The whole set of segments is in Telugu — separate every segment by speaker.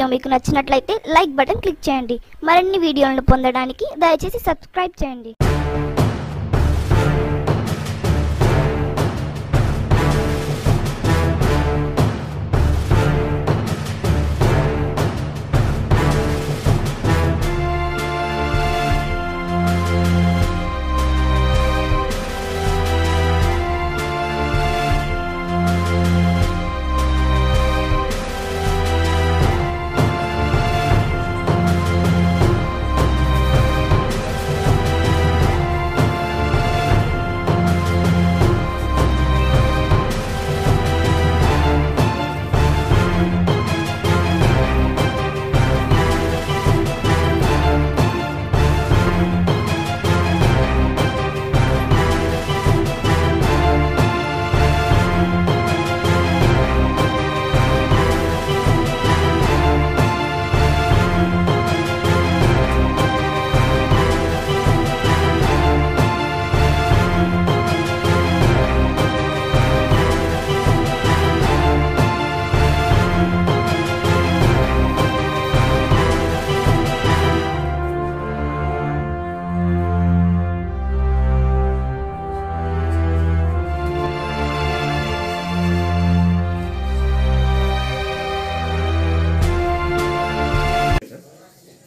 Speaker 1: వీడియో మీకు నచ్చినట్లయితే లైక్ బటన్ క్లిక్ చేయండి. మరిన్ని వీడియోలను పొందడానికి దయచేసి సబ్స్క్రైబ్ చేయండి.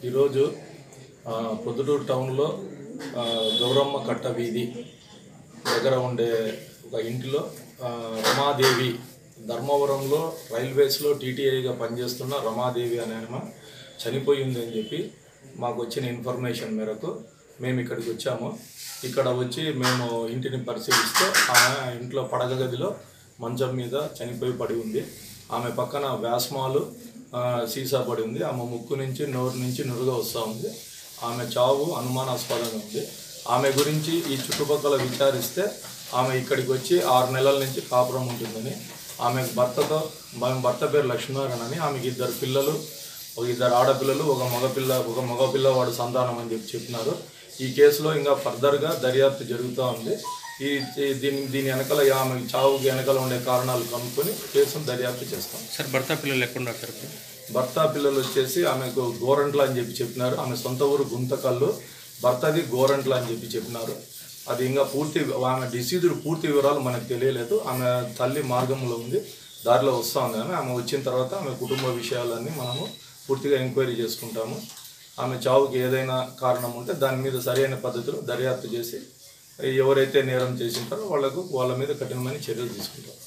Speaker 2: ఈరోజు పొద్దుటూరు టౌన్లో గౌరమ్మ కట్ట వీధి దగ్గర ఉండే ఒక ఇంటిలో రమాదేవి, ధర్మవరంలో రైల్వేస్లో టీటీఐగా పనిచేస్తున్న రమాదేవి అనే ఆమె చనిపోయింది అని చెప్పి మాకు వచ్చిన ఇన్ఫర్మేషన్ మేరకు మేము ఇక్కడికి వచ్చాము. ఇక్కడ వచ్చి మేము ఇంటిని పరిశీలిస్తే ఆమె ఇంట్లో పడగ గదిలో మంచం మీద చనిపోయి పడి ఉంది. ఆమె పక్కన వ్యాస్మాలు సీసా పడి ఉంది. ఆమె ముక్కు నుంచి నోరు నుంచి నురుగా వస్తూ ఉంది. ఆమె చావు అనుమానాస్పదంగా ఉంది. ఆమె గురించి ఈ చుట్టుపక్కల విచారిస్తే ఆమె ఇక్కడికి వచ్చి 6 నెలల నుంచి కాపురం ఉంటుందని, ఆమె భర్త పేరు లక్ష్మీనారాయణ అని, ఆమెకి 2 పిల్లలు, 2 ఆడపిల్లలు, ఒక మగపిల్లవాడు సంతానం అని చెప్పినారు. ఈ కేసులో ఇంకా ఫర్దర్గా దర్యాప్తు జరుగుతూ ఉంది. దీని వెనకాల ఆమె చావుకి వెనకాల ఉండే కారణాలు కనుక్కొని కేసును దర్యాప్తు చేస్తాం.
Speaker 3: సార్ భర్త పిల్లలు ఎక్కడ సార్?
Speaker 2: భర్త పిల్లలు వచ్చేసి ఆమెకు గోరంట్ల అని చెప్పినారు. ఆమె సొంత ఊరు గుంతకల్లు, భర్తది గోరంట్ల అని చెప్పినారు. అది ఇంకా ఆమె డిసీజుడ్ పూర్తి వివరాలు మనకు తెలియలేదు. ఆమె తల్లి మార్గంలో ఉంది, దారిలో వస్తూ ఉంది. ఆమె వచ్చిన తర్వాత ఆమె కుటుంబ విషయాలన్నీ మనము పూర్తిగా ఎంక్వైరీ చేసుకుంటాము. ఆమె చావుకి ఏదైనా కారణం ఉంటే దాని మీద సరైన పద్ధతిలో దర్యాప్తు చేసి ఎవరైతే నేరం చేసింటారో వాళ్ళ మీద కఠినమైన చర్యలు తీసుకుంటారు.